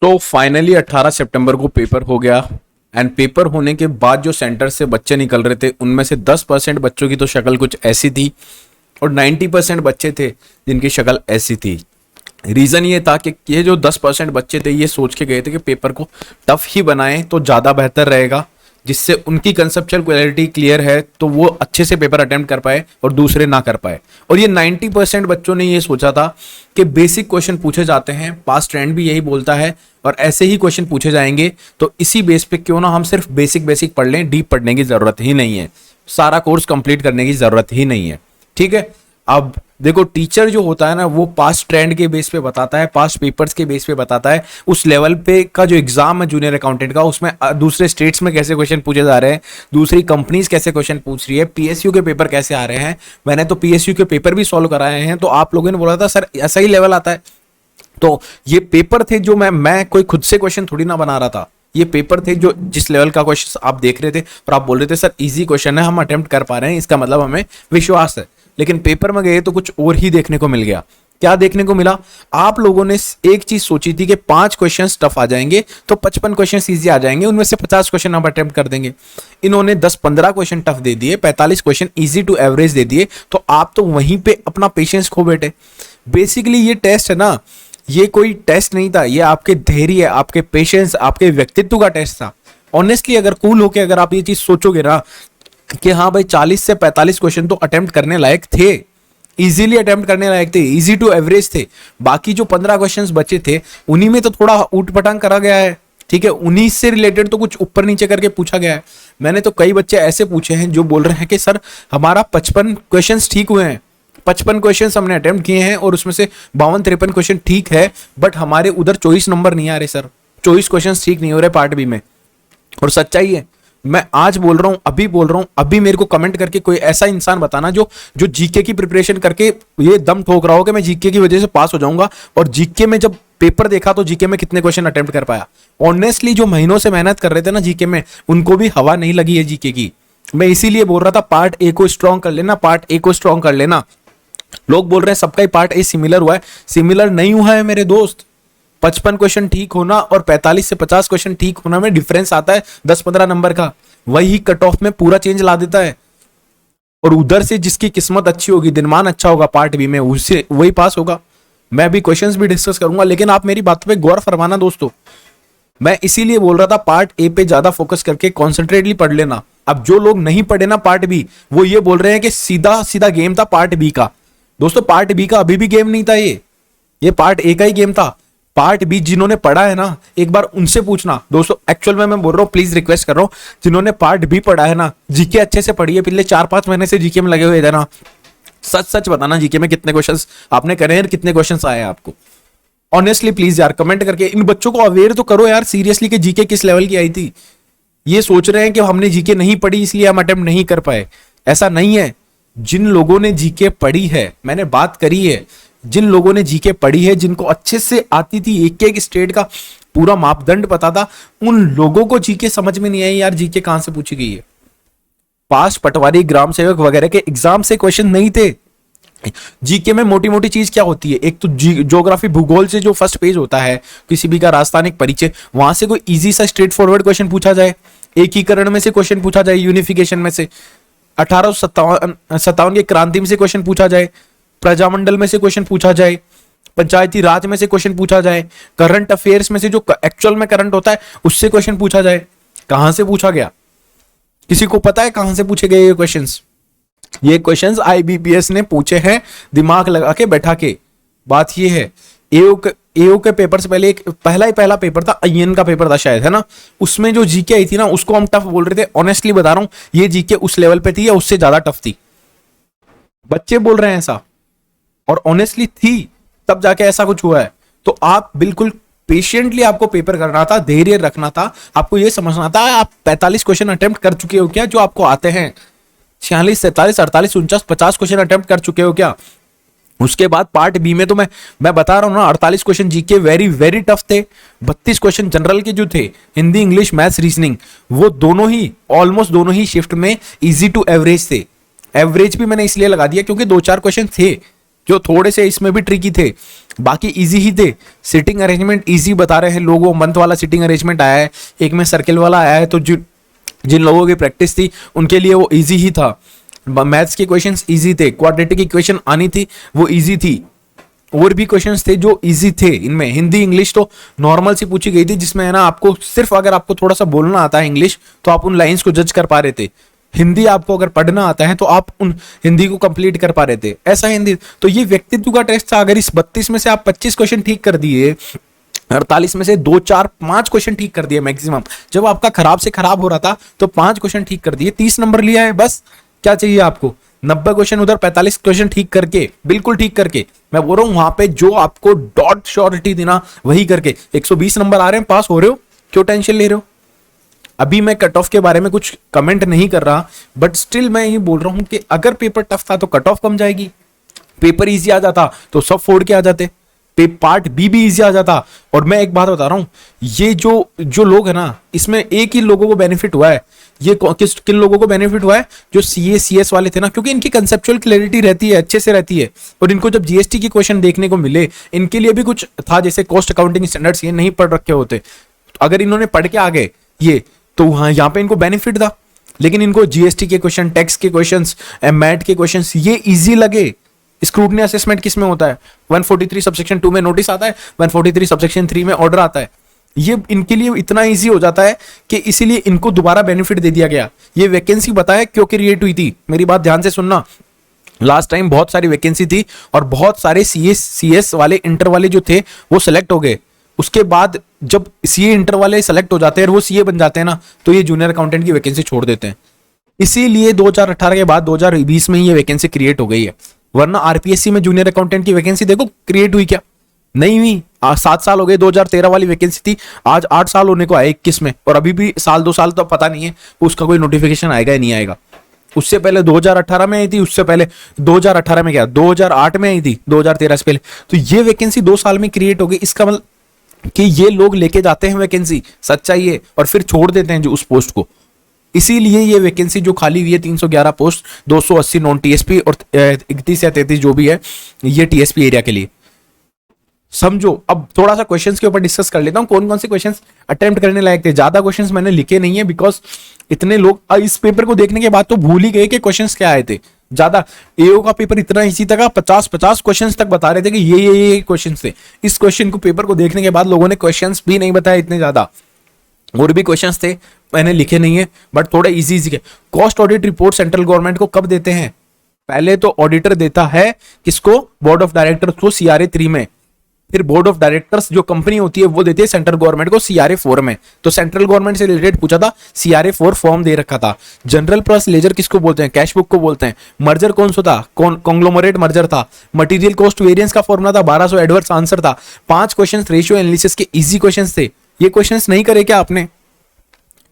तो फाइनली 18 सितंबर को पेपर हो गया। एंड पेपर होने के बाद जो सेंटर से बच्चे निकल रहे थे उनमें से 10% बच्चों की तो शक्ल कुछ ऐसी थी और 90% बच्चे थे जिनकी शक्ल ऐसी थी। रीज़न ये था कि ये जो 10% बच्चे थे ये सोच के गए थे कि पेपर को टफ ही बनाएं तो ज़्यादा बेहतर रहेगा, जिससे उनकी कंसेप्चुअल क्लैरिटी क्लियर है तो वो अच्छे से पेपर अटेम्प्ट कर पाए और दूसरे ना कर पाए। और ये 90% बच्चों ने ये सोचा था कि बेसिक क्वेश्चन पूछे जाते हैं, पास्ट ट्रेंड भी यही बोलता है और ऐसे ही क्वेश्चन पूछे जाएंगे, तो इसी बेस पे क्यों ना हम सिर्फ बेसिक बेसिक पढ़ लें, डीप पढ़ने की जरूरत ही नहीं है, सारा कोर्स कंप्लीट करने की जरूरत ही नहीं है। ठीक है, अब देखो टीचर जो होता है ना वो पास्ट ट्रेंड के बेस पे बताता है, पास्ट पेपर्स के बेस पे बताता है, उस लेवल पे का जो एग्जाम है जूनियर अकाउंटेंट का उसमें दूसरे स्टेट्स में कैसे क्वेश्चन पूछे जा रहे हैं, दूसरी कंपनीज कैसे क्वेश्चन पूछ रही है, पीएसयू के पेपर कैसे आ रहे हैं। मैंने तो पीएसयू के पेपर भी सॉल्व कराए हैं, तो आप लोगों ने बोला था सर ऐसा ही लेवल आता है। तो ये पेपर थे जो मैं कोई खुद से क्वेश्चन थोड़ी ना बना रहा था, ये पेपर थे जो जिस लेवल का क्वेश्चन आप देख रहे थे और आप बोल रहे थे सर इजी क्वेश्चन है, हम अटेम्प्ट कर पा रहे हैं, इसका मतलब हमें विश्वास है। लेकिन पेपर में गए तो कुछ और ही देखने को मिल गया। क्या देखने को मिला? आप लोगों ने एक चीज सोची थी कि 5 क्वेश्चन टफ आ जाएंगे तो 55 क्वेश्चन इजी आ जाएंगे, उनमें से 50 क्वेश्चन हम अटेम्प्ट कर देंगे। इन्होंने 10-15 क्वेश्चन टफ दे दिए, 45 क्वेश्चन इजी टू एवरेज दे दिए, तो आप तो वहीं पे अपना पेशेंस खो बैठे। बेसिकली ये टेस्ट है ना, ये कोई टेस्ट नहीं था, ये आपके धैर्य, आपके पेशेंस, आपके व्यक्तित्व का टेस्ट था। ऑनेस्टली अगर कूल होके अगर आप ये चीज सोचोगे ना कि हाँ भाई 40 से 45 क्वेश्चन तो अटेम्प्ट करने लायक थे, इजीली अटेम्प्ट करने लायक थे, इजी टू एवरेज थे, बाकी जो 15 क्वेश्चंस बचे थे उन्हीं में तो थोड़ा ऊट पटांग करा गया है। ठीक है, उन्हीं से रिलेटेड तो कुछ ऊपर नीचे करके पूछा गया है। मैंने तो कई बच्चे ऐसे पूछे हैं जो बोल रहे हैं कि सर हमारा 55 क्वेश्चंस ठीक हुए हैं, 55 क्वेश्चंस हमने अटेम्प्ट किए हैं और उसमें से 52-53 क्वेश्चन ठीक है, बट हमारे उधर 24 नंबर नहीं आ रहे सर, 24 क्वेश्चंस ठीक नहीं हो रहे पार्ट बी में। और सच्चाई है, मैं आज बोल रहा हूं, अभी बोल रहा हूं, अभी मेरे को कमेंट करके कोई ऐसा इंसान बताना जो जो जीके की प्रिपरेशन करके ये दम ठोक रहा हो कि मैं जीके की वजह से पास हो जाऊंगा, और जीके में जब पेपर देखा तो जीके में कितने क्वेश्चन अटेम्प्ट कर पाया। ऑनेस्टली जो महीनों से मेहनत कर रहे थे ना जीके में, उनको भी हवा नहीं लगी है जीके की। मैं इसीलिए बोल रहा था पार्ट ए को स्ट्रॉन्ग कर लेना, पार्ट ए को स्ट्रॉन्ग कर लेना। लोग बोल रहे हैं सबका ही पार्ट ए सिमिलर हुआ है, सिमिलर नहीं हुआ है मेरे दोस्त। 55 क्वेश्चन ठीक होना और 45 से 50 क्वेश्चन ठीक होना में डिफरेंस आता है 10-15 नंबर का, वही कट ऑफ में पूरा चेंज ला देता है। और उधर से जिसकी किस्मत अच्छी होगी, दिनमान अच्छा होगा पार्ट बी में, उससे वही पास होगा। मैं भी क्वेश्चंस भी डिस्कस करूंगा, लेकिन आप मेरी बात पे गौर फरमाना दोस्तों। मैं इसीलिए बोल रहा था पार्ट ए पे ज्यादा फोकस करके कॉन्सेंट्रेटली पढ़ लेना। अब जो लोग नहीं पढ़े ना पार्ट बी, वो ये बोल रहे हैं कि सीधा सीधा गेम था पार्ट बी का। दोस्तों पार्ट बी का अभी भी गेम नहीं था, ये पार्ट ए का ही गेम था। पार्ट बी जिन्होंने पढ़ा है ना, एक बार उनसे पूछना दोस्तों। एक्चुअल में मैं बोल रहा हूँ, प्लीज रिक्वेस्ट कर रहा हूँ, जिन्होंने पार्ट बी पढ़ा है ना, जीके अच्छे से पढ़िए, पिछले 4-5 महीने से जीके में लगे हुए थे ना, सच सच बताना जीके में कितने क्वेश्चंस आपने करे हैं, कितने क्वेश्चंस आए हैं आपको। ऑनेस्टली प्लीज यार कमेंट करके इन बच्चों को अवेयर तो करो यार सीरियसली कि जीके किस लेवल की आई थी। ये सोच रहे हैं कि हमने जीके नहीं पढ़ी इसलिए हम अटेम्प्ट नहीं कर पाए, ऐसा नहीं है। जिन लोगों ने जीके पढ़ी है, मैंने बात करी है, जिन लोगों ने जीके पढ़ी है, जिनको अच्छे से आती थी, एक एक स्टेट का पूरा मापदंड पता था, उन लोगों को जीके समझ में नहीं आई यार जीके कहां से पूछी गई है। पास पटवारी, ग्राम सेवक वगैरह के एग्जाम से क्वेश्चन नहीं थे। जीके में मोटी मोटी चीज क्या होती है, एक तो ज्योग्राफी भूगोल से जो फर्स्ट पेज होता है किसी भी का राजस्थानिक परिचय, वहां से कोई इजी सा स्ट्रेट फॉरवर्ड क्वेश्चन पूछा जाए, एकीकरण में से क्वेश्चन पूछा जाए, यूनिफिकेशन में से 1857 के क्रांति में से क्वेश्चन पूछा जाए, प्रजामंडल में से क्वेश्चन पूछा जाए, पंचायती राज में से क्वेश्चन पूछा जाए, करंट अफेयर्स में से जो एक्चुअल में करंट होता है उससे क्वेश्चन पूछा जाए। कहां से पूछा गया? किसी को पता है कहां से पूछे गए ये क्वेश्चंस? ये क्वेश्चंस आईबीपीएस ने पूछे हैं दिमाग लगा के बैठा के। बात ये है, एओ के पेपर से पहले एक पहला पेपर था, आईएन का पेपर था शायद, है ना, उसमें जो जीके आई थी ना उसको हम टफ बोल रहे थे। ऑनेस्टली बता रहा हूं ये जीके उस लेवल पे थी या उससे ज्यादा टफ थी। बच्चे बोल रहे हैं ऐसा, और ऑनेस्टली थी, तब जाके ऐसा कुछ हुआ है। तो आप बिल्कुल पेशेंटली आपको पेपर करना था, धैर्य रखना था, आपको यह समझना था आप 45 क्वेश्चन अटेम्प्ट कर चुके हो क्या जो आपको आते हैं, 46, 47, 48, 49, 50 क्वेश्चन अटेम्प्ट कर चुके हो क्या। उसके बाद पार्ट बी में तो मैं बता रहा हूं ना, 48 question GK very very tough थे, 32 क्वेश्चन जनरल के जो थे, हिंदी, इंग्लिश, मैथ्स, रीजनिंग, वो दोनों ही ऑलमोस्ट दोनों ही शिफ्ट में इजी टू एवरेज थे। एवरेज भी मैंने इसलिए लगा दिया क्योंकि 2-4 क्वेश्चन थे जो थोड़े से इसमें भी ट्रिकी थे। बाकी इजी ही थे। सिटिंग अरेंजमेंट इजी बता रहे हैं लोग, वो मंथ वाला सिटिंग अरेंजमेंट आया है, एक में सर्किल वाला आया है, तो जिन लोगों की प्रैक्टिस थी उनके लिए वो इजी ही था। मैथ्स के क्वेश्चंस इजी थे, क्वाड्रेटिक इक्वेशन आनी थी वो इजी थी, और भी क्वेश्चंस थे जो इजी थे। इनमें हिंदी इंग्लिश तो नॉर्मल सी पूछी गई थी, जिसमें है ना आपको सिर्फ अगर आपको थोड़ा सा बोलना आता है इंग्लिश तो आप उन लाइंस को जज कर पा रहे थे। हिंदी आपको अगर पढ़ना आता है तो आप उन हिंदी को कंप्लीट कर पा रहे थे, ऐसा हिंदी। तो ये व्यक्तित्व का टेस्ट था। अगर इस 32 में से आप 25 क्वेश्चन ठीक कर दिए, 48 में से 2 4 5 क्वेश्चन ठीक कर दिए मैक्सिमम, जब आपका खराब से खराब हो रहा था तो 5 क्वेश्चन ठीक कर दिए, 30 नंबर लिया है, बस क्या चाहिए आपको। 90 क्वेश्चन उधर 45 क्वेश्चन ठीक करके, बिल्कुल ठीक करके, मैं बोल रहा हूं वहां पे जो आपको डॉट श्योरिटी देना वही करके 120 नंबर आ रहे हैं, पास हो रहे हो, क्यों टेंशन ले रहे हो। अभी मैं कट ऑफ के बारे में कुछ कमेंट नहीं कर रहा, बट स्टिल मैं ये बोल रहा हूं कि अगर पेपर टफ था तो कट ऑफ कम जाएगी, पेपर इजी आ जाता तो सब फोड़ के आ जाते, पार्ट बी भी इजी आ जाता। और मैं एक बात बता रहा हूं, ये जो लोग है ना, इसमें एक ही लोगों को बेनिफिट हुआ है। ये किन लोगों को बेनिफिट हुआ है, जो सीए सीएस वाले थे ना, क्योंकि इनकी कंसेप्चुअल क्लैरिटी रहती है, अच्छे से रहती है, और इनको जब जीएसटी के क्वेश्चन देखने को मिले, इनके लिए भी कुछ था, जैसे कॉस्ट अकाउंटिंग स्टैंडर्ड्स ये नहीं पढ़ रखे होते, अगर इन्होंने पढ़ के आ गए ये, तो वहां यहाँ पे इनको बेनिफिट था। लेकिन इनको जीएसटी के क्वेश्चन, टैक्स के क्वेश्चंस, मैट के क्वेश्चंस ये इजी लगे। स्क्रूटनी असेसमेंट किस में होता है, 143 सबसेक्शन 2 में नोटिस आता है, 143 सबसेक्शन 3 में ऑर्डर आता है। ये इनके लिए इतना इजी हो जाता है कि इसीलिए इनको दोबारा बेनिफिट दे दिया गया। ये वैकेंसी बताया क्यों क्रिएट हुई थी, मेरी बात ध्यान से सुनना। लास्ट टाइम बहुत सारी वैकेंसी थी और बहुत सारे सीएस वाले इंटर वाले जो थे वो सिलेक्ट हो गए। उसके बाद जब सीए इंटर वाले सेलेक्ट हो जाते हैं और वो सीए बन जाते हैं ना, तो ये जूनियर अकाउंटेंट की वैकेंसी छोड़ देते हैं। इसीलिए 2018 के बाद 2020 में ये वैकेंसी क्रिएट हो गई है, वरना आरपीएससी में जूनियर अकाउंटेंट की वैकेंसी देखो क्रिएट हुई क्या, नहीं हुई। 7 साल हो गए, 2013 वाली वैकेंसी थी, आज 8 साल होने को आए 21 में, और अभी भी साल 2 साल तो पता नहीं है उसका कोई नोटिफिकेशन आएगा या नहीं आएगा। उससे पहले 2018 में आई थी, उससे पहले 2018 में क्या 2008 में आई थी, 2013 से पहले। तो ये वैकेंसी 2 साल में क्रिएट हो गई। इसका मतलब कि ये लोग लेके जाते हैं वैकेंसी, सच्चाई है, और फिर छोड़ देते हैं जो उस पोस्ट को। इसीलिए ये वैकेंसी जो खाली हुई है 311 पोस्ट, 280 नॉन टीएसपी और 31 या 33 जो भी है ये टीएसपी एरिया के लिए। समझो। अब थोड़ा सा क्वेश्चंस के ऊपर डिस्कस कर लेता हूं, कौन कौन से क्वेश्चंस अटेम्प्ट करने लायक थे। ज्यादा क्वेश्चंस मैंने लिखे नहीं है, बिकॉज इतने लोग इस पेपर को देखने के बाद तो भूल ही गए कि क्वेश्चंस क्या आए थे। ज्यादा एओ का पेपर इतना इसी तक 50 क्वेश्चंस तक बता रहे थे कि ये क्वेश्चंस थे। इस क्वेश्चन को पेपर को देखने के बाद लोगों ने क्वेश्चंस भी नहीं बताए इतने ज्यादा, और भी क्वेश्चंस थे मैंने लिखे नहीं है, बट थोड़े इजी के। Cost audit report central government को कब देते हैं, पहले तो ऑडिटर देता है किसको, बोर्ड ऑफ डायरेक्टर्स को CRA 3 में, फिर बोर्ड ऑफ डायरेक्टर्स जो कंपनी होती है वो देती है सेंट्रल गवर्नमेंट को CRA 4 में। तो सेंट्रल गवर्नमेंट से रिलेटेड पूछा था, CRA 4 फॉर्म दे रखा था। जनरल पर्पस लेजर किसको बोलते हैं, कैश बुक को बोलते हैं। मर्जर कौन सा था, कॉन्ग्लोमरेट मर्जर था। मटेरियल कॉस्ट वेरिएंस का फॉर्मूला था 1200, एडवर्स आंसर था। 5 क्वेश्चन रेशियो एनालिसिस के इजी क्वेश्चन थे। ये क्वेश्चन नहीं करे क्या आपने,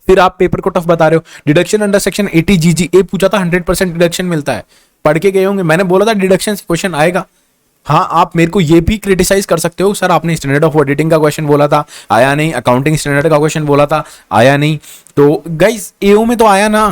फिर आप पेपर को टफ बता रहे हो। डिडक्शन अंडर सेक्शन 80 GGA पूछा था, 100% डिडक्शन मिलता है, पढ़ के गए होंगे। मैंने बोला था डिडक्शन से क्वेश्चन आएगा। हाँ, आप मेरे को ये भी क्रिटिसाइज कर सकते हो, सर आपने स्टैंडर्ड ऑफ ऑडिटिंग का क्वेश्चन बोला था, आया नहीं। अकाउंटिंग स्टैंडर्ड का क्वेश्चन बोला था, आया नहीं। तो गाइस एओ में तो आया ना,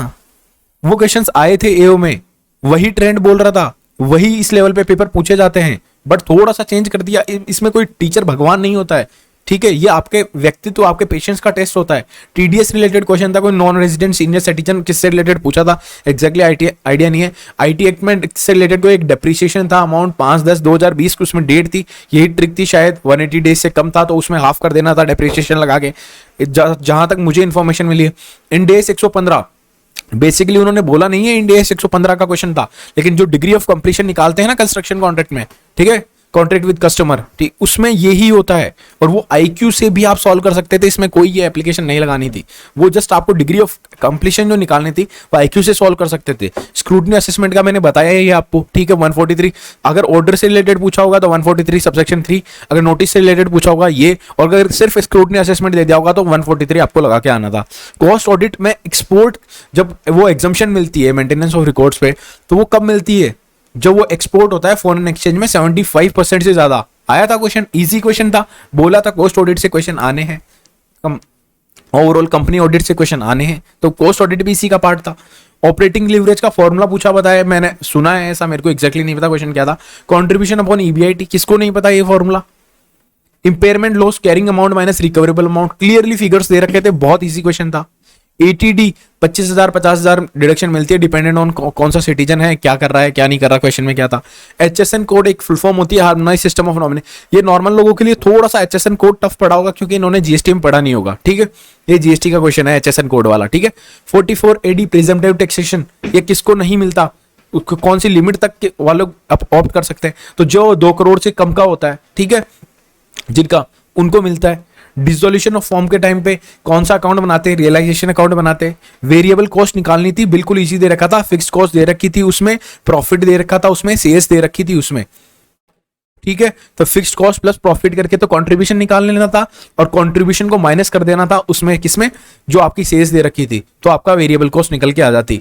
वो क्वेश्चंस आए थे एओ में, वही ट्रेंड बोल रहा था, वही इस लेवल पे पेपर पूछे जाते हैं, बट थोड़ा सा चेंज कर दिया। इसमें कोई टीचर भगवान नहीं होता है, ठीक है। ये आपके व्यक्तित्व, आपके पेशेंस का टेस्ट होता है। टीडीएस रिलेटेड क्वेश्चन था, कोई नॉन रेजिडेंट सीनियर सिटीजन किससे रिलेटेड पूछा था, एग्जैक्टली आइडिया नहीं है। आईटी एक्ट में से रिलेटेड कोई एक डेप्रिसिएशन था, अमाउंट 5/10/2020 की उसमें डेट थी, यही ट्रिक थी शायद। 180 डेज से कम था तो उसमें हाफ कर देना था डेप्रिसिएशन लगा के, जहां तक मुझे इंफॉर्मेशन मिली है। इन डेज 115 बेसिकली उन्होंने बोला नहीं है, इंडिया 115 का क्वेश्चन था, लेकिन जो डिग्री ऑफ कंप्लीशन निकालते हैं ना कंस्ट्रक्शन कॉन्ट्रैक्ट में, ठीक है, कॉन्ट्रैक्ट विद कस्टमर, ठीक, उसमें यही होता है। और वो आईक्यू से भी आप सॉल्व कर सकते थे, इसमें कोई ये एप्लीकेशन नहीं लगानी थी, वो जस्ट आपको डिग्री ऑफ कंप्लीशन जो निकालनी थी वो आईक्यू से सॉल्व कर सकते थे। स्क्रूटनी असेसमेंट का मैंने बताया है ये आपको, ठीक है। 143 अगर ऑर्डर से रिलेटेड पूछा होगा तो 143 सबसेक्शन 3, अगर नोटिस से रिलेटेड पूछा होगा ये, और अगर सिर्फ स्क्रूटनी असेसमेंट दे दिया होगा तो 143 आपको लगा के आना था। कॉस्ट ऑडिट में एक्सपोर्ट, जब वो एग्जम्पशन मिलती है मेंटेनेंस ऑफ रिकॉर्ड्स पे, तो वो कब मिलती है, जब वो एक्सपोर्ट होता है फॉरेन एक्सचेंज में 75% से ज्यादा। आया था क्वेश्चन, इजी क्वेश्चन था, बोला था कॉस्ट ऑडिट से क्वेश्चन आने हैं, ओवरऑल कंपनी ऑडिट से क्वेश्चन आने हैं, तो कॉस्ट ऑडिट भी इसी का पार्ट था। ऑपरेटिंग लीवरेज का फॉर्मूला पूछा, बताया, मैंने सुना है ऐसा, मेरे को एग्जैक्टली नहीं पता क्वेश्चन क्या था। कंट्रीब्यूशन अपॉन ईबीआईटी, किसको नहीं पता ये formula. Impairment loss carrying amount minus recoverable amount, clearly figures दे रखे थे, बहुत इजी क्वेश्चन था। एटीडी 25,000 50,000 डिडक्शन मिलती है डिपेंडेंट ऑन कौन सा सिटीजन है, क्या कर रहा है क्या नहीं कर रहा, क्वेश्चन में क्या था। एचएसएन कोड एक फुल फॉर्म होती है हार्मोनाइज सिस्टम ऑफ नॉमिनेशन, ये नॉर्मल लोगों के लिए थोड़ा सा एचएसएन कोड टफ पड़ा होगा क्योंकि इन्होंने जीएसटी में पढ़ा नहीं होगा, ठीक है। ये जीएसटी का क्वेश्चन है एचएसएन कोड वाला, ठीक है। 44 एडी प्रिजम्पटिव टैक्सेशन, ये किसको नहीं मिलता, कौन सी लिमिट तक के वालों ऑप्ट कर सकते हैं, तो जो 2 करोड़ से कम का होता है, ठीक है, जिनका, उनको मिलता है। डिसोल्यूशन ऑफ फॉर्म के टाइम पे कौन सा अकाउंट बनाते हैं, रियलाइजेशन अकाउंट बनाते हैं। वेरिएबल कॉस्ट निकालनी थी, बिल्कुल इजी दे रखा था, फिक्स्ड कॉस्ट दे रखी थी उसमें, प्रॉफिट दे रखा था उसमें, सीएस दे रखी थी उसमें, ठीक है। तो फिक्स्ड कॉस्ट प्लस प्रॉफिट करके तो कंट्रीब्यूशन निकाल लेना था और कंट्रीब्यूशन को माइनस कर देना था उसमें, किसमें, जो आपकी सेल्स दे रखी थी, तो आपका वेरिएबल कॉस्ट निकल के आ जाती।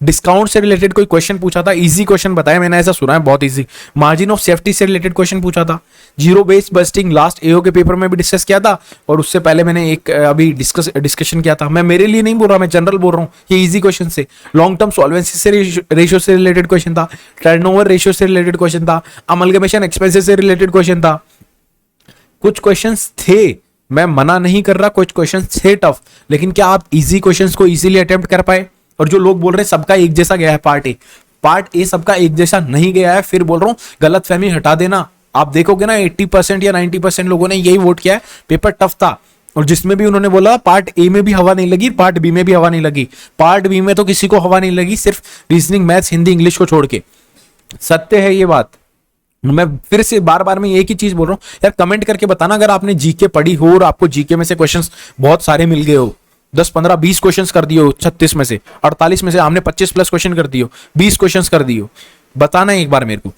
डिस्काउंट से रिलेटेड कोई क्वेश्चन पूछा था, इजी क्वेश्चन बताया मैंने, ऐसा सुना है बहुत इजी। मार्जिन ऑफ सेफ्टी से रिलेटेड क्वेश्चन पूछा था। जीरो बेस्ड बस्टिंग लास्ट एओ के पेपर में भी डिस्कस किया था और उससे पहले मैंने एक अभी डिस्कशन किया था। मैं मेरे लिए नहीं बोल रहा, मैं जनरल बोल रहा हूँ, ये इजी क्वेश्चन से। लॉन्ग टर्म सॉल्वेंसी से रेशियो से रिलेटेड क्वेश्चन था, टर्नओवर रेशियो से रिलेटेड क्वेश्चन था, अमलगमेशन एक्सपेंसेस से रिलेटेड क्वेश्चन था। कुछ क्वेश्चंस थे, मैं मना नहीं कर रहा, कुछ क्वेश्चंस थे टफ, लेकिन क्या आप इजी क्वेश्चंस को इजीली अटेम्प्ट कर पाए। और जो लोग बोल रहे हैं सबका एक जैसा गया है पार्ट ए सबका एक जैसा नहीं गया है, फिर बोल रहा हूं गलतफहमी हटा देना। आप देखोगे ना 80% या 90% लोगों ने यही वोट किया है, पेपर टफ था। और जिसमें भी उन्होंने बोला पार्ट ए में भी हवा नहीं लगी, पार्ट बी में भी हवा नहीं लगी। पार्ट बी में तो किसी को हवा नहीं लगी, सिर्फ रीजनिंग, मैथ्स, हिंदी, इंग्लिश को छोड़ के। सत्य है ये बात। मैं फिर से बार बार में एक ही चीज बोल रहा हूं यार, कमेंट करके बताना अगर आपने जीके पढ़ी हो और आपको जीके में से क्वेश्चंस बहुत सारे मिल गए हो। 10 15 20 क्वेश्चंस कर दियो, 36 में से 48 में से हमने 25 प्लस क्वेश्चन कर दियो, 20 क्वेश्चंस कर दियो, बताना एक बार मेरे को।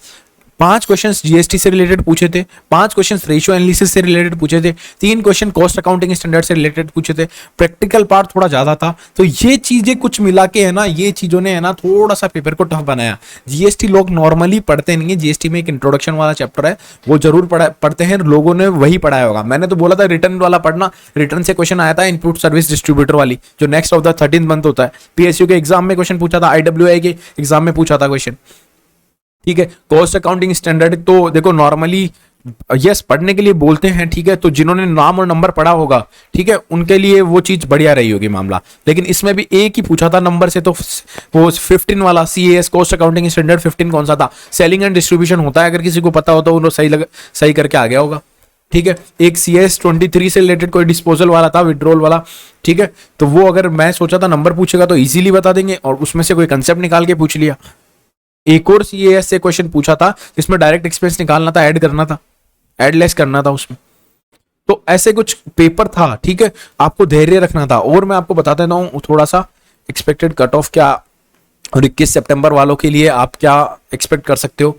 5 क्वेश्चंस जीएसटी से रिलेटेड पूछे थे, 5 क्वेश्चंस रेशियो एनालिसिस से रिलेटेड पूछे थे, 3 क्वेश्चन कॉस्ट अकाउंटिंग स्टैंडर्ड से रिलेटेड पूछे थे। प्रैक्टिकल पार्ट थोड़ा ज्यादा था, तो ये चीजें कुछ मिला के है ना, ये चीजों ने है ना थोड़ा सा पेपर को टफ बनाया। जीएसटी लोग नॉर्मली पढ़ते नहीं है, जीएसटी में एक इंट्रोडक्शन वाला चैप्टर है, वो जरूर पढ़ते हैं, लोगों ने वही पढ़ाया होगा। मैंने तो बोला था रिटर्न वाला पढ़ना, रिटर्न से क्वेश्चन आया था इनपुट सर्विस डिस्ट्रीब्यूटर वाली, जो next of the 13th month होता है। पीएसयू के एग्जाम में क्वेश्चन पूछा था, आईडब्ल्यूआई के एग्जाम में पूछा था क्वेश्चन, ठीक है। कॉस्ट अकाउंटिंग स्टैंडर्ड तो देखो नॉर्मली यस पढ़ने के लिए बोलते हैं, ठीक है, तो जिन्होंने नाम और नंबर पढ़ा होगा, ठीक है, उनके लिए वो चीज बढ़िया रही होगी मामला। लेकिन इसमें भी एक ही पूछा था नंबर से, तो वो 15 वाला सीएएस कॉस्ट अकाउंटिंग स्टैंडर्ड 15 कौन सा था, सेलिंग एंड डिस्ट्रीब्यूशन होता है, अगर किसी को पता हो तो उन्होंने सही करके आ गया होगा, ठीक है। एक सीएस 23 से रिलेटेड कोई डिस्पोजल वाला था, विड्रॉल वाला, ठीक है, तो वो अगर मैं सोचा था नंबर पूछेगा तो इजीली बता देंगे, और उसमें से कोई कंसेप्ट निकाल के पूछ लिया। एक और सीएएस से क्वेश्चन पूछा था जिसमें डायरेक्ट एक्सपेंस निकालना था, ऐड करना था, ऐड लेस करना था उसमें। तो ऐसे कुछ पेपर था, ठीक है, आपको धैर्य रखना था। और मैं आपको बता देता हूं थोड़ा सा एक्सपेक्टेड कट ऑफ क्या, और 21 सितंबर वालों के लिए आप क्या एक्सपेक्ट कर सकते हो।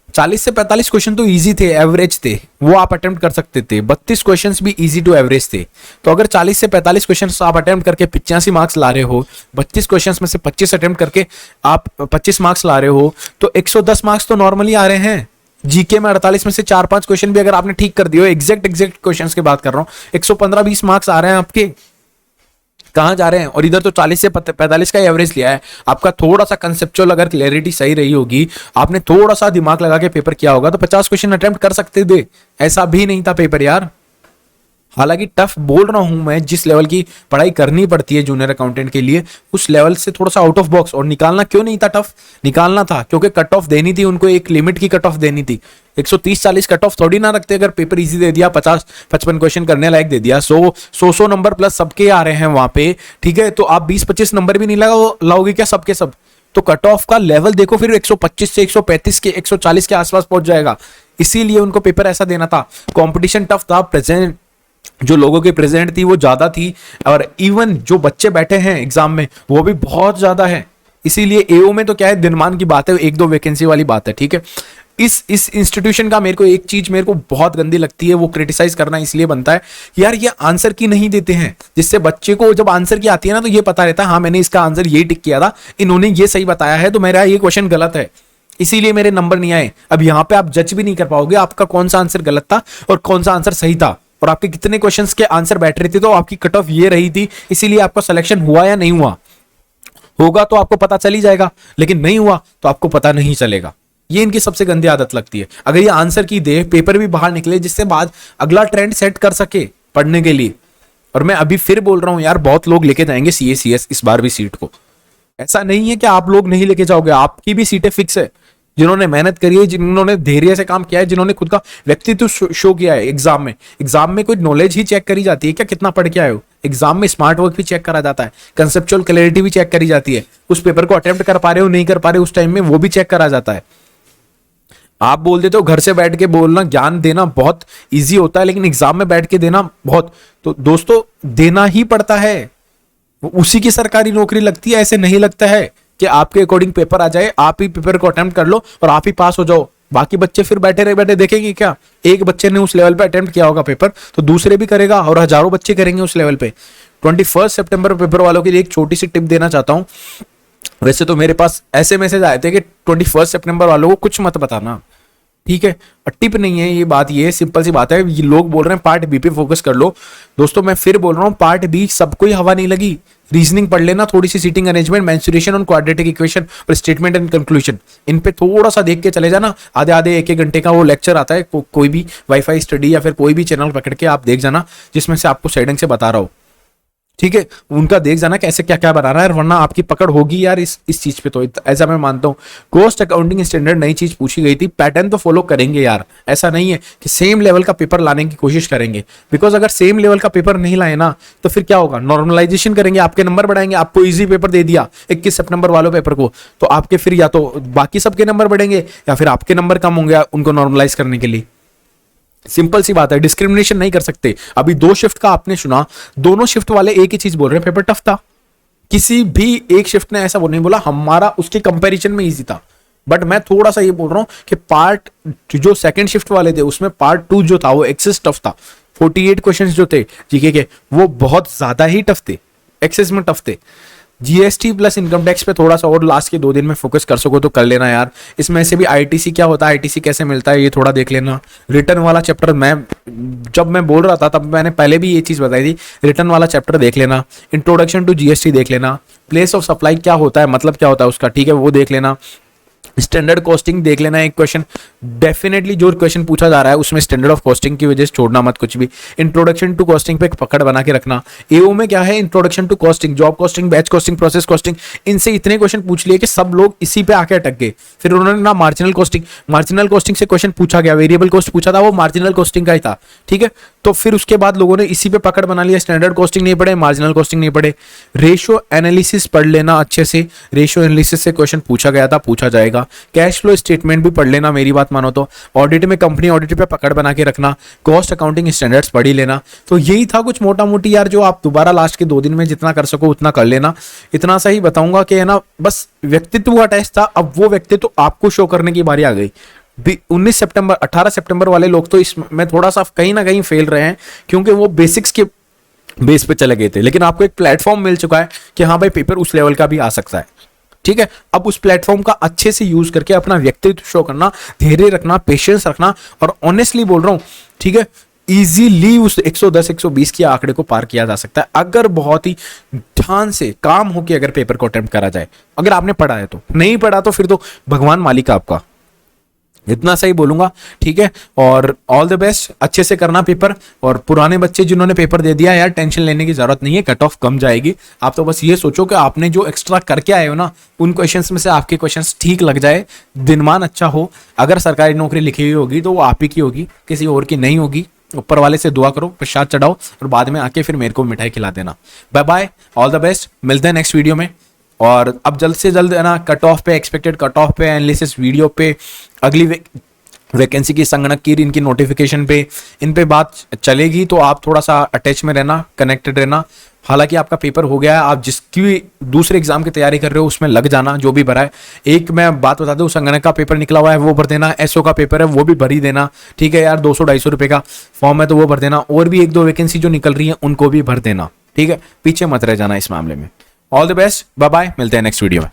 40 से 45 क्वेश्चन तो इजी थे, एवरेज थे, वो आप अटेम्प्ट कर सकते थे। 32 क्वेश्चंस भी इजी टू एवरेज थे। तो अगर 40 से 45 क्वेश्चंस आप अटेम्प्ट करके 85 मार्क्स ला रहे हो, 32 क्वेश्चंस में से 25 अटेम्प्ट करके आप 25 मार्क्स ला रहे हो, तो 110 मार्क्स तो नॉर्मली आ रहे हैं। जीके में 48 में से 4-5 क्वेश्चन भी अगर आपने ठीक कर दिए हो, एग्जैक्ट क्वेश्चंस की बात कर रहा हूं, 115-20 मार्क्स आ रहे हैं आपके। कहां जा रहे हैं, और इधर तो 40 से 45 का एवरेज लिया है। आपका थोड़ा सा कंसेप्चुअल अगर क्लैरिटी सही रही होगी, आपने थोड़ा सा दिमाग लगा के पेपर किया होगा, तो 50 क्वेश्चन अटेम्प्ट कर सकते थे। ऐसा भी नहीं था पेपर यार। हालांकि टफ बोल रहा हूं मैं, जिस लेवल की पढ़ाई करनी पड़ती है जूनियर अकाउंटेंट के लिए, उस लेवल से थोड़ा सा आउट ऑफ बॉक्स। और निकालना क्यों नहीं था टफ, निकालना था क्योंकि कट ऑफ देनी थी उनको, एक लिमिट की कट ऑफ देनी थी। 130-40 कट ऑफ थोड़ी ना रखते, अगर पेपर इजी दे दिया, 50-55 क्वेश्चन करने लायक दे दिया, 100 नंबर प्लस सबके आ रहे हैं वहां पे, ठीक है, तो आप 20-25 नंबर भी नहीं लाओगे क्या सबके सब। तो कट ऑफ का लेवल देखो फिर 125 से 135 के 140 के आसपास पहुंच जाएगा। इसीलिए उनको पेपर ऐसा देना था। कंपटीशन टफ था, प्रेजेंट जो लोगों की प्रेजेंट थी वो ज्यादा थी, और इवन जो बच्चे बैठे हैं एग्जाम में वो भी बहुत ज्यादा है। इसीलिए एओ में तो क्या है, दिनमान की बात है, 1-2 वैकेंसी वाली बात है, ठीक है। इस इंस्टीट्यूशन का मेरे को एक चीज मेरे को बहुत गंदी लगती है, वो क्रिटिसाइज करना इसलिए बनता है यार, ये आंसर की नहीं देते हैं, जिससे बच्चे को जब आंसर की आती है ना तो ये पता रहता है हाँ मैंने इसका आंसर ये टिक किया था, इन्होंने ये सही बताया है, तो मेरा ये क्वेश्चन गलत है, इसीलिए मेरे नंबर नहीं आए। अब यहाँ पे आप जज भी नहीं कर पाओगे आपका कौन सा आंसर गलत था और कौन सा आंसर सही था, और आपके कितने क्वेश्चंस के आंसर बैठ रहे थे, तो आपकी कट ऑफ ये रही थी, इसीलिए आपका सिलेक्शन हुआ या नहीं हुआ। होगा तो आपको पता चल ही जाएगा, लेकिन नहीं हुआ तो आपको पता नहीं चलेगा। ये इनकी सबसे गंदी आदत लगती है। अगर ये आंसर की दे, पेपर भी बाहर निकले, जिससे बाद अगला ट्रेंड सेट कर सके पढ़ने के लिए। और मैं अभी फिर बोल रहा हूं यार, बहुत लोग लेके जाएंगे CA CS इस बार भी सीट को। ऐसा नहीं है कि आप लोग नहीं लेके जाओगे, आपकी भी सीटें फिक्स है। जिन्होंने मेहनत करी है, जिन्होंने धैर्य से काम किया है, जिन्होंने खुद का व्यक्तित्व शो किया है एग्जाम में कोई नॉलेज ही चेक करी जाती है क्या, कितना पढ़ के आए हो? एग्जाम में स्मार्ट वर्क भी चेक करा जाता है, कंसेप्चुअल क्लैरिटी भी चेक करी जाती है, उस पेपर को अटेम्प्ट कर पा रहे हो नहीं कर पा रहे हो उस टाइम में, वो भी चेक करा जाता है। आप बोल देते हो घर से बैठ के बोलना, ज्ञान देना बहुत ईजी होता है, लेकिन एग्जाम में बैठ के देना बहुत, तो दोस्तों देना ही पड़ता है। उसी की सरकारी नौकरी लगती है। ऐसे नहीं लगता है कि आपके अकॉर्डिंग पेपर आ जाए, आप ही पेपर को अटेम्प्ट कर लो और आप ही पास हो जाओ, बाकी बच्चे फिर बैठे देखेंगे क्या? एक बच्चे ने उस लेवल पे अटेम्प्ट किया होगा पेपर, तो दूसरे भी करेगा और हजारों बच्चे करेंगे उस लेवल पे। 21 सितंबर पेपर वालों के लिए एक छोटी सी टिप देना चाहता हूं। वैसे तो मेरे पास ऐसे मैसेज आए थे कि 21 सितंबर वालों को कुछ मत बताना, ठीक है, टिप नहीं है ये बात, ये सिंपल सी बात है। ये लोग बोल रहे हैं पार्ट बी पे फोकस कर लो। दोस्तों मैं फिर बोल रहा हूं, पार्ट बी सबको ही हवा नहीं लगी। रीजनिंग पढ़ लेना, थोड़ी सी सीटिंग अरेंजमेंट, मेंसुरेशन और क्वाड्रेटिक इक्वेशन और स्टेटमेंट एंड कंक्लूजन, इन पे थोड़ा सा देख के चले जाना। आधे आधे एक घंटे का वो लेक्चर आता है, कोई भी वाईफाई स्टडी या फिर कोई भी चैनल पकड़ के आप देख जाना, जिसमें से आपको साइडिंग से बता रहा हूं, ठीक है, उनका देख जाना कैसे क्या क्या बनाना है, वरना आपकी पकड़ होगी यार इस चीज पे। तो ऐसा मैं मानता हूँ। कॉस्ट अकाउंटिंग स्टैंडर्ड नई चीज पूछी गई थी, पैटर्न तो फॉलो करेंगे यार। ऐसा नहीं है कि सेम लेवल का पेपर लाने की कोशिश करेंगे, बिकॉज अगर सेम लेवल का पेपर नहीं लाए ना तो फिर क्या होगा? नॉर्मलाइजेशन करेंगे, आपके नंबर बढ़ाएंगे। आपको इजी पेपर दे दिया 21 सितंबर वालों पेपर को, तो आपके फिर या तो बाकी सबके नंबर बढ़ेंगे या फिर आपके नंबर कम होंगे उनको नॉर्मलाइज करने के लिए। सिंपल सी बात है, डिस्क्रिमिनेशन नहीं कर सकते। अभी 2 शिफ्ट का आपने सुना, दोनों शिफ्ट वाले एक ही चीज बोल रहे हैं, पेपर टफ था। किसी भी एक शिफ्ट ने ऐसा वो नहीं बोला हमारा उसके कंपैरिजन में इजी था। बट मैं थोड़ा सा ये बोल रहा हूं कि पार्ट जो सेकंड शिफ्ट वाले थे उसमें पार्ट 2 जो था वो एक्सेस टफ था। 48 क्वेश्चंस जो थे जीके के वो बहुत ज्यादा ही टफ थे, एक्सेस में टफ थे। जीएसटी प्लस इनकम टैक्स पे थोड़ा सा और लास्ट के 2 दिन में फोकस कर सको तो कर लेना यार। इसमें से भी आईटीसी क्या होता है, आईटीसी कैसे मिलता है, ये थोड़ा देख लेना। रिटर्न वाला चैप्टर जब मैं बोल रहा था तब मैंने पहले भी ये चीज बताई थी, रिटर्न वाला चैप्टर देख लेना। इंट्रोडक्शन टू जीएसटी देख लेना। प्लेस ऑफ सप्लाई क्या होता है, मतलब क्या होता है उसका, ठीक है, वो देख लेना। स्टैंडर्ड कॉस्टिंग देख लेना। एक क्वेश्चन डेफिनेटली जो क्वेश्चन पूछा जा रहा है उसमें स्टैंडर्ड ऑफ कॉस्टिंग की वजह से छोड़ना मत कुछ भी। इंट्रोडक्शन टू कॉस्टिंग पे पकड़ बना के रखना। एओ में क्या है, introduction to costing, job costing, batch costing, process costing, इनसे इतने क्वेश्चन पूछ लिए कि सब लोग इसी पे आके अटक गए। फिर उन्होंने ना मार्जिनल कॉस्टिंग से क्वेश्चन पूछा गया, वेरिएबल कॉस्ट पूछा था, वो मार्जिनल कॉस्टिंग का ही था, ठीक है। तो फिर उसके बाद लोगों ने इसी पे पकड़ बना लिया, स्टैंडर्ड कॉस्टिंग नहीं पढ़े, मार्जिनल कॉस्टिंग नहीं पढ़े। रेशियो एनालिसिस पढ़ लेना अच्छे से, रेशियो एनालिसिस से क्वेश्चन पूछा गया था, पूछा जाएगा। कैश फ्लो स्टेटमेंट भी पढ़ लेना, मेरी बात मानो तो। ऑडिट में कंपनी ऑडिट पे पकड़ बना के रखना। कॉस्ट अकाउंटिंग स्टैंडर्ड्स पढ़ ही लेना। तो यही था कुछ मोटा मोटी यार, जो आप दोबारा लास्ट के 2 दिन में जितना कर सको उतना कर लेना। इतना सा ही बताऊंगा कि है ना, बस व्यक्तित्व का टेस्ट था, अब वो व्यक्तित्व आपको शो करने की बारी आ गई। 18 सितंबर वाले लोग तो इसमें थोड़ा सा कहीं ना कहीं फेल रहे हैं, क्योंकि वो बेसिक्स के बेस पे चले गए थे। लेकिन आपको एक प्लेटफॉर्म मिल चुका है कि हाँ भाई पेपर उस लेवल का भी आ सकता है, ठीक है। अब उस प्लेटफॉर्म का अच्छे से यूज करके अपना व्यक्तित्व शो करना, धैर्य रखना, पेशेंस रखना, और ऑनेस्टली बोल रहा हूं, ठीक है, इजीली उस 110 120 के आंकड़े को पार किया जा सकता है अगर बहुत ही ध्यान से काम हो के अगर पेपर को अटेम्प्ट करा जाए। अगर आपने पढ़ा है तो, नहीं पढ़ा तो फिर तो भगवान मालिक आपका। इतना सही बोलूंगा, ठीक है। और ऑल द बेस्ट, अच्छे से करना पेपर। और पुराने बच्चे जिन्होंने पेपर दे दिया यार, टेंशन लेने की जरूरत नहीं है, कट ऑफ कम जाएगी। आप तो बस ये सोचो कि आपने जो एक्स्ट्रा करके आए हो ना, उन क्वेश्चंस में से आपके क्वेश्चंस ठीक लग जाए, दिनमान अच्छा हो। अगर सरकारी नौकरी लिखी हुई होगी तो वो आप ही की होगी, किसी और की नहीं होगी। ऊपर वाले से दुआ करो, प्रसाद चढ़ाओ, और बाद में आके फिर मेरे को मिठाई खिला देना। Bye bye, all the best, मिलते हैं नेक्स्ट वीडियो में। और अब जल्द से जल्द है ना, कट ऑफ पे, एक्सपेक्टेड कट ऑफ पे, एनालिसिस वीडियो पे, अगली वैकेंसी की, संगणक की, इनकी नोटिफिकेशन पे, इन पे बात चलेगी। तो आप थोड़ा सा अटैच में रहना, कनेक्टेड रहना। हालांकि आपका पेपर हो गया है, आप जिसकी भी दूसरे एग्जाम की तैयारी कर रहे हो उसमें लग जाना, जो भी भरा है। एक मैं बात बता दूं, संगणक का पेपर निकला हुआ है वो भर देना, एसओ का पेपर है वो भी भर ही देना, ठीक है यार। 200-250 रुपए का फॉर्म है तो वो भर देना, और भी 1-2 वैकेंसी जो निकल रही है उनको भी भर देना, ठीक है। पीछे मत रह जाना इस मामले में। All the best, bye bye, मिलते हैं नेक्स्ट वीडियो में।